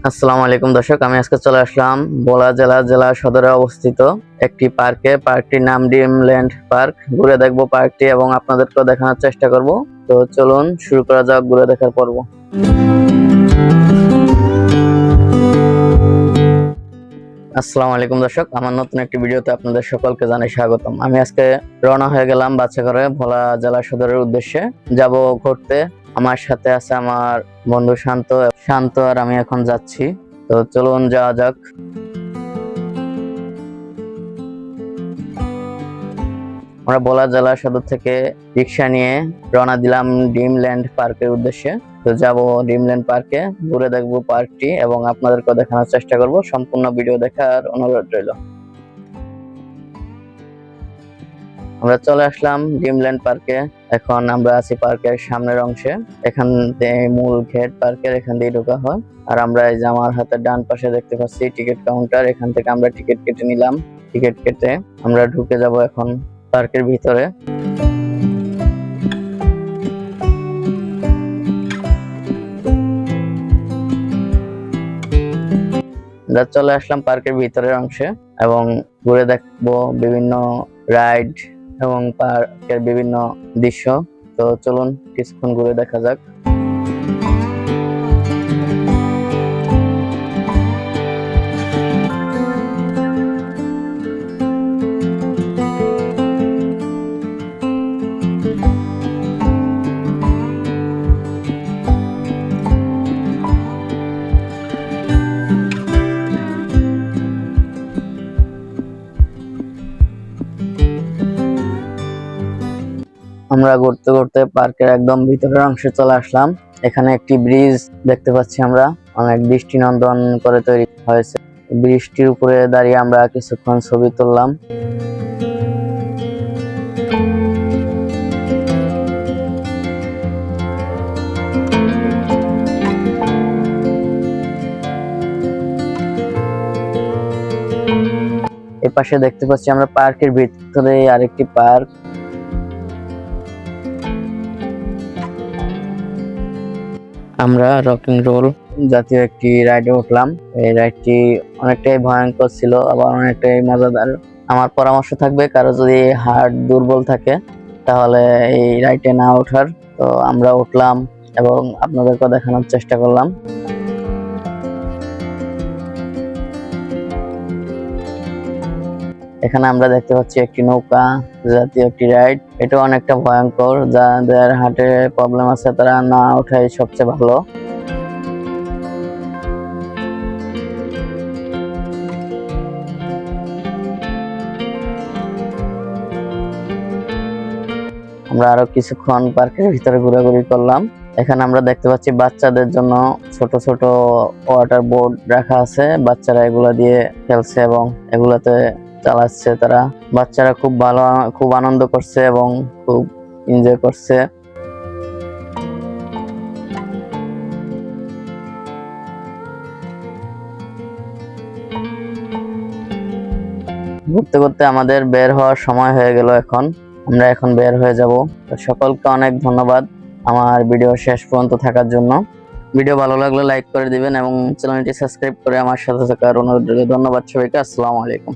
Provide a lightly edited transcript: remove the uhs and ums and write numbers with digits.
আসসালামু আলাইকুম দর্শক, আমি আজকে চলে আসলাম ভোলা জেলা সদরে অবস্থিত একটি পার্কে। পার্কটির নাম ড্রিমল্যান্ড পার্ক। ঘুরে দেখবো পার্কটি এবং আপনাদেরকেও দেখানোর চেষ্টা করব। তো চলুন শুরু করা যাক ঘুরে দেখার পর্ব। আসসালামু আলাইকুম দর্শক, আমার নতুন একটি ভিডিওতে আপনাদের সকলকে জানাই স্বাগতম। আমি আজকে রওনা হয়ে গেলাম বাচ্চা করে ভোলা জেলা সদরের উদ্দেশ্যে যাব ঘুরতে। আমার সাথে আছে আমার বন্ধু শান্ত আর আমি এখন যাচ্ছি। তো চলুন যাওয়া যাক। আমরা ভোলা জেলা সদর থেকে রিক্সা নিয়ে রওনা দিলাম ড্রিমল্যান্ড পার্কের উদ্দেশ্যে। তো যাব ড্রিমল্যান্ড পার্কে, ঘুরে দেখবো পার্কটি এবং আপনাদেরকে দেখানোর চেষ্টা করব। সম্পূর্ণ ভিডিও দেখার অনুরোধ রইল। আমরা চলে আসলাম ড্রিমল্যান্ড পার্কে। এখন আমরা আছি পার্কের সামনের অংশে। এখান থেকে মূল গেট পার্কের, এখান দিয়ে ঢোকা হয়। আর আমরা এই যে আমার হাতের ডান পাশে দেখতে পাচ্ছি টিকিট কাউন্টার। এখান থেকে আমরা টিকিট কেটে নিলাম। টিকিট কেটে আমরা ঢুকে যাব এখন পার্কের ভিতরে। আমরা চলে আসলাম পার্কের ভিতরের অংশে এবং ঘুরে দেখবো বিভিন্ন রাইড এবং পার্কের বিভিন্ন দৃশ্য। তো চলুন কিছুক্ষণ ঘুরে দেখা যাক। আমরা ঘুরতে ঘুরতে পার্কের একদম ভিতরের অংশে চলে আসলাম। এখানে একটি ব্রিজ দেখতে পাচ্ছি আমরা, অনেক দৃষ্টিনন্দন করে তৈরি হয়েছে। ব্রিজটির উপরে দাঁড়িয়ে আমরা কিছুক্ষণ ছবি তুললাম। এর পাশে দেখতে পাচ্ছি আমরা পার্কের ভিতরে আরেকটি পার্ক। আমরা রকিং রোল জাতীয় একটি রাইডে উঠলাম। এই রাইডটি অনেকটাই ভয়ঙ্কর ছিল, আবার অনেকটাই মজাদার। আমার পরামর্শ থাকবে, কারো যদি হার্ট দুর্বল থাকে তাহলে এই রাইডে না ওঠার। তো আমরা উঠলাম এবং আপনাদেরকে দেখানোর চেষ্টা করলাম। এখানে আমরা দেখতে পাচ্ছি একটি নৌকা জাতীয় একটি রাইড। এটা অনেকটা ভয়ঙ্কর, যাদের হার্টে প্রবলেম আছে তারা না ওঠাই সবচেয়ে ভালো। আমরা আরো কিছুক্ষণ পার্কের ভিতরে ঘোরাঘুরি করলাম। এখানে আমরা দেখতে পাচ্ছি বাচ্চাদের জন্য ছোট ছোট ওয়াটার বোর্ড রাখা আছে। বাচ্চারা এগুলা দিয়ে খেলছে এবং এগুলাতে চালাচ্ছে তারা। বাচ্চারা খুব আনন্দ করছে এবং খুব এনজয় করছে। ঘুরতে ঘুরতে আমাদের বের হওয়ার সময় হয়ে গেল। আমরা এখন বের হয়ে যাব। তো সকলকে অনেক ধন্যবাদ আমার ভিডিও শেষ পর্যন্ত থাকার জন্য। ভিডিও ভালো লাগলে লাইক করে দিবেন এবং চ্যানেলটি সাবস্ক্রাইব করে আমার সাথে থাকার অনুরোধ রইল। ধন্যবাদ সবাইকে। আসসালামু আলাইকুম।